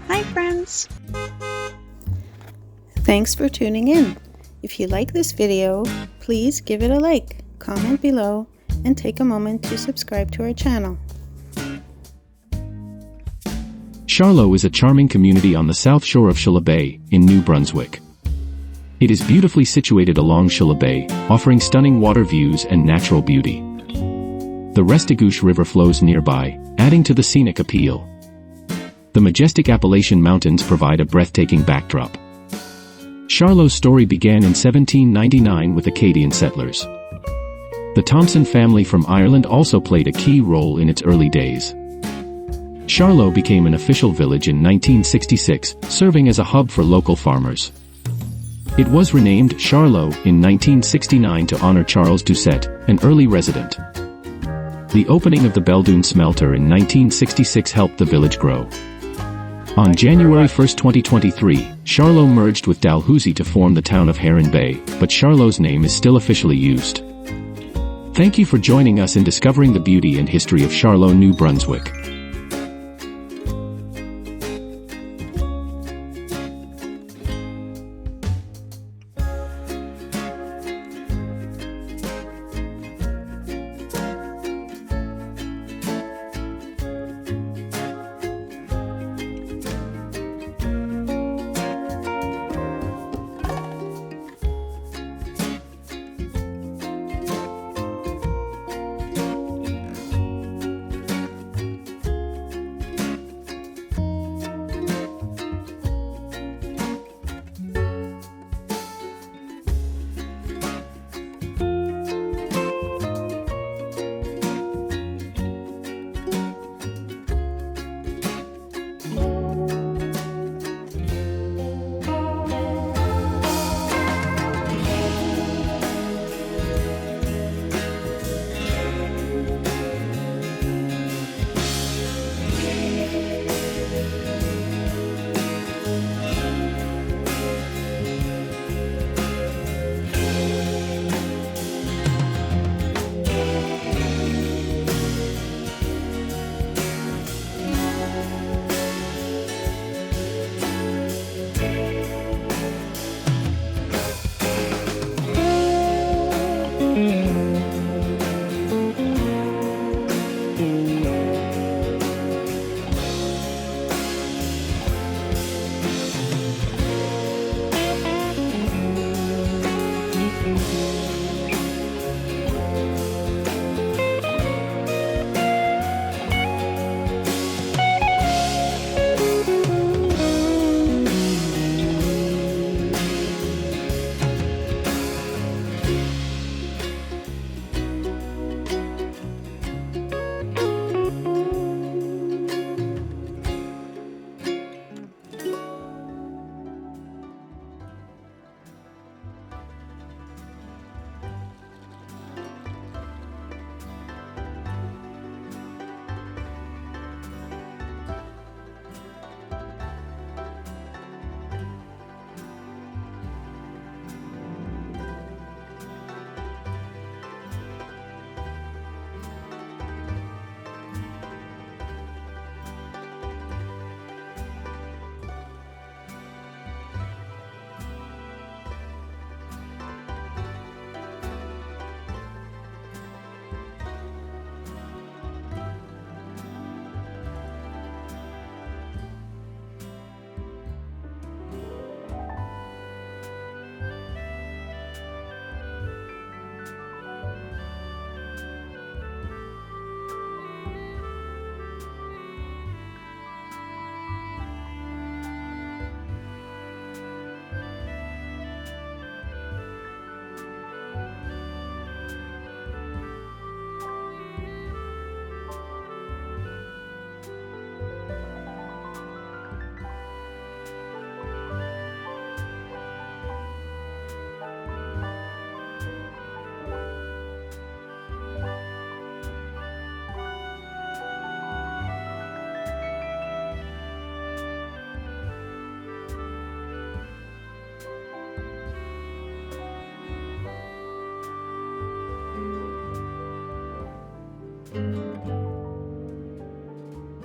Hi friends! Thanks for tuning in. If you like this video, please give it a like, comment below, and take a moment to subscribe to our channel. Charlo is a charming community on the south shore of Chaleur Bay, in New Brunswick. It is beautifully situated along Chaleur Bay, offering stunning water views and natural beauty. The Restigouche River flows nearby, adding to the scenic appeal. The majestic Appalachian Mountains provide a breathtaking backdrop. Charlo's story began in 1799 with Acadian settlers. The Thompson family from Ireland also played a key role in its early days. Charlo became an official village in 1966, serving as a hub for local farmers. It was renamed Charlo in 1969 to honor Charles Doucet, an early resident. The opening of the Belledune smelter in 1966 helped the village grow. On January 1, 2023, Charlo merged with Dalhousie to form the town of Chaleur Bay, but Charlo's name is still officially used. Thank you for joining us in discovering the beauty and history of Charlo, New Brunswick.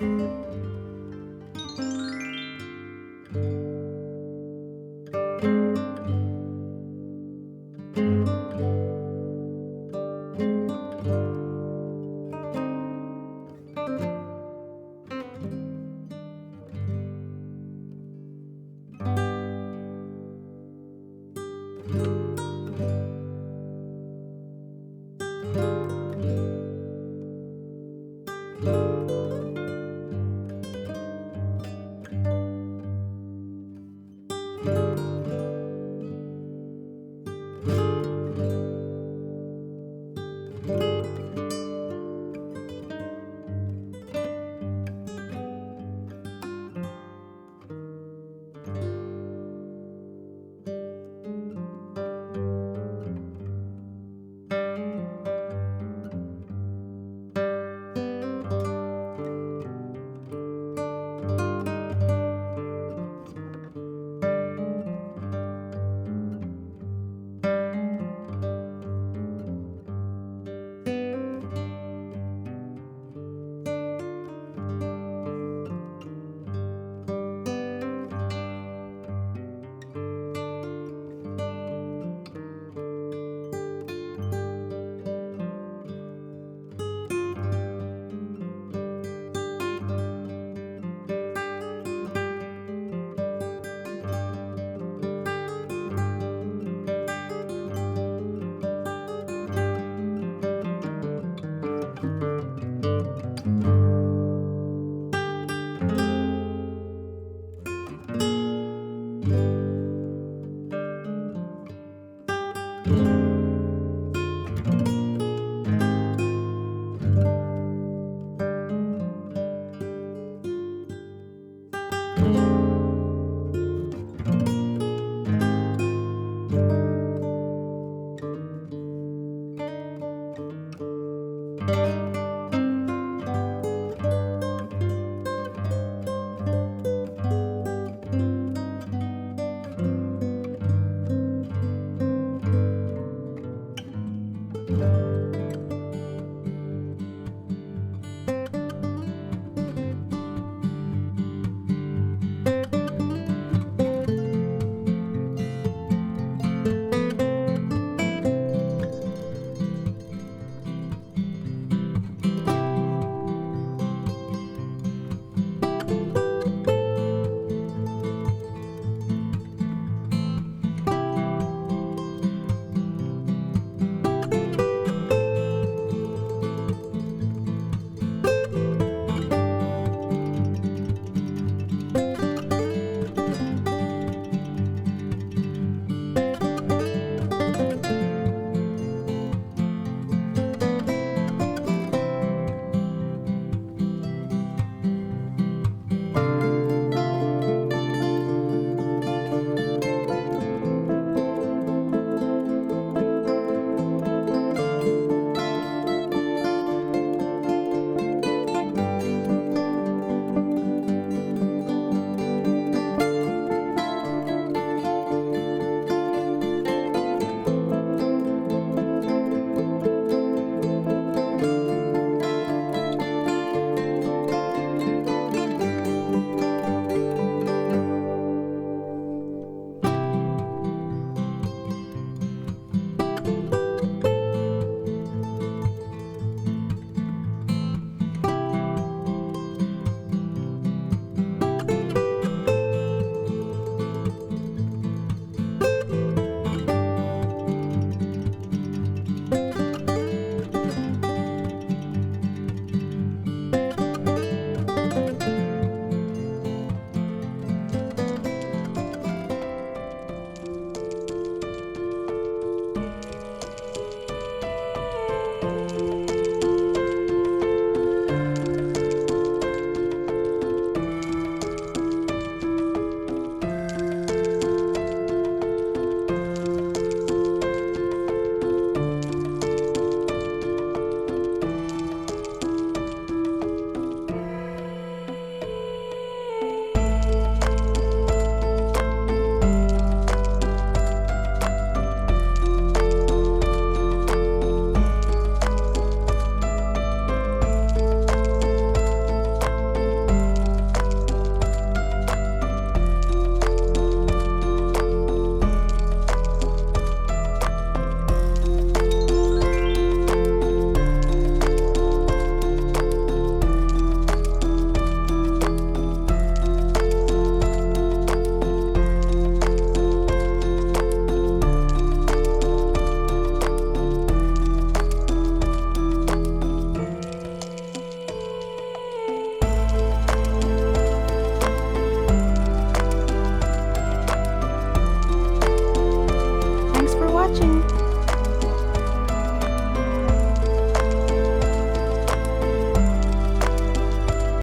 Thank you.